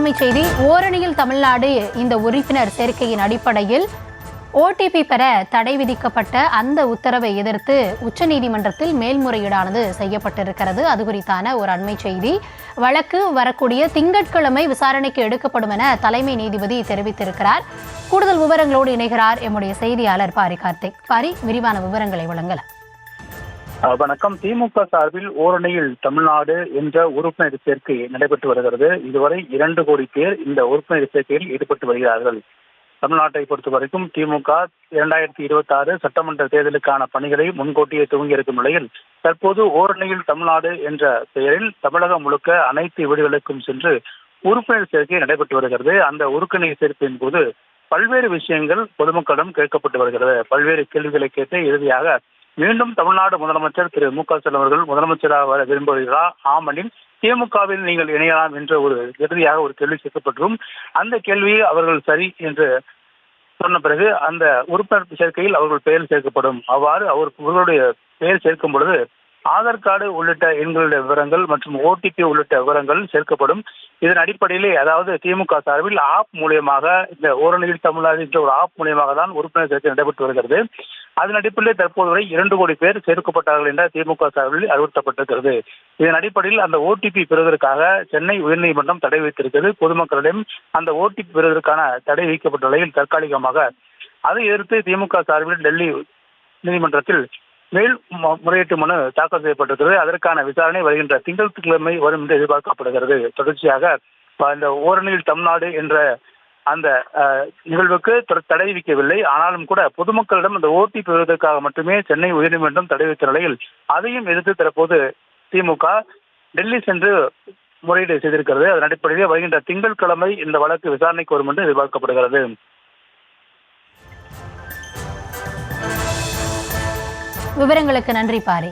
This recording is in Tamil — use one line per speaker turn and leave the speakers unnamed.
அண்மை செய்தி. ஓரணியில் தமிழ்நாடு இந்த உறுப்பினர் சேர்க்கையின் அடிப்படையில் ஓடிபி பெற தடை விதிக்கப்பட்ட அந்த உத்தரவை எதிர்த்து உச்சநீதிமன்றத்தில் மேல்முறையீடானது செய்யப்பட்டிருக்கிறது. அது குறித்தான ஒரு அண்மை செய்தி. வழக்கு வரக்கூடிய திங்கட்கிழமை விசாரணைக்கு எடுக்கப்படும் என தலைமை நீதிபதி தெரிவித்திருக்கிறார். கூடுதல் விவரங்களோடு இணைகிறார் எம்முடைய செய்தியாளர் பாரி கார்த்திக். பாரி, விரிவான விவரங்களை வழங்கலாம்.
வணக்கம். திமுக சார்பில் ஓரணியில் தமிழ்நாடு என்ற உறுப்பினர் சேர்க்கை நடைபெற்று வருகிறது. இதுவரை 2 கோடி பேர் இந்த உறுப்பினர் சேர்க்கையில் ஈடுபட்டு வருகிறார்கள். தமிழ்நாட்டை பொறுத்த வரைக்கும் திமுக 2026 சட்டமன்ற தேர்தலுக்கான பணிகளை முன்கூட்டியே துவங்கியிருக்கும் நிலையில் தற்போது ஓரணியில் தமிழ்நாடு என்ற பெயரில் தமிழகம் முழுக்க அனைத்து வீடுகளுக்கும் சென்று உறுப்பினர் சேர்க்கை நடைபெற்று வருகிறது. அந்த உறுப்பினர் சேர்க்கையின் போது பல்வேறு விஷயங்கள் பொதுமக்களிடம் கேட்கப்பட்டு வருகிறது. பல்வேறு கேள்விகளை கேட்டு இறுதியாக மீண்டும் தமிழ்நாடு முதலமைச்சர் திரு மு க ஸ்டாலின் அவர்கள் முதலமைச்சராக வர விரும்புகிறாரா, ஆமனில் திமுகவில் நீங்கள் இணையலாம் என்ற ஒரு இறுதியாக ஒரு கேள்வி கேட்கப்பட்டிருக்கும். அந்த கேள்வியை அவர்கள் சரி என்று சொன்ன பிறகு அந்த உறுப்பினர் சேர்க்கையில் அவர்கள் பெயர் சேர்க்கப்படும். அவ்வாறு அவர்களுடைய பெயர் சேர்க்கும் பொழுது ஆதார் கார்டு உள்ளிட்ட எண்களுடைய விவரங்கள் மற்றும் ஓடிபி உள்ளிட்ட விவரங்கள் சேர்க்கப்படும். இதன் அடிப்படையிலே அதாவது திமுக சார்பில் ஆப் மூலியமாக இந்த ஓரணியில் தமிழ்நாடு என்ற ஒரு ஆப் மூலியமாக தான் உறுப்பினர் சேர்க்கை நடைபெற்று வருகிறது. அதன் அடிப்படையில் தற்போது வரை 2 கோடி பேர் சேர்க்கப்பட்டார்கள் என்ற திமுக சார்பில் அறிவுறுத்தப்பட்டிருக்கிறது. இதன் அடிப்படையில் அந்த ஓடிபி பெறுவதற்காக சென்னை உயர்நீதிமன்றம் தடை வைத்திருக்கிறது. பொதுமக்களிடம் அந்த ஓடிபி பெறுவதற்கான தடை வைக்கப்பட்ட நிலையில் தற்காலிகமாக அதை எதிர்த்து திமுக சார்பில் டெல்லி நீதிமன்றத்தில் மேல் முறையீட்டு மனு தாக்கல் செய்யப்பட்டிருக்கிறது. அதற்கான விசாரணை வருகின்ற திங்கட்கிழமை வரும் என்று எதிர்பார்க்கப்படுகிறது. தொடர்ச்சியாக இந்த ஓரணியில் தமிழ்நாடு என்ற அந்த நிகழ்வுக்கு தடை விதிக்கவில்லை. ஆனாலும் கூட பொதுமக்களிடம் அந்த ஓடிபி பெறுவதற்காக மட்டுமே சென்னை உயர்நீதிமன்றம் தடை வைத்த நிலையில் அதையும் எதிர்த்து தற்போது திமுக டெல்லி சென்று முறையீடு செய்திருக்கிறது. அதன் அடிப்படையில் வருகின்ற திங்கட்கிழமை இந்த வழக்கு விசாரணைக்கு வரும் என்று எதிர்பார்க்கப்படுகிறது.
விவரங்களுக்கு நன்றி பாரி.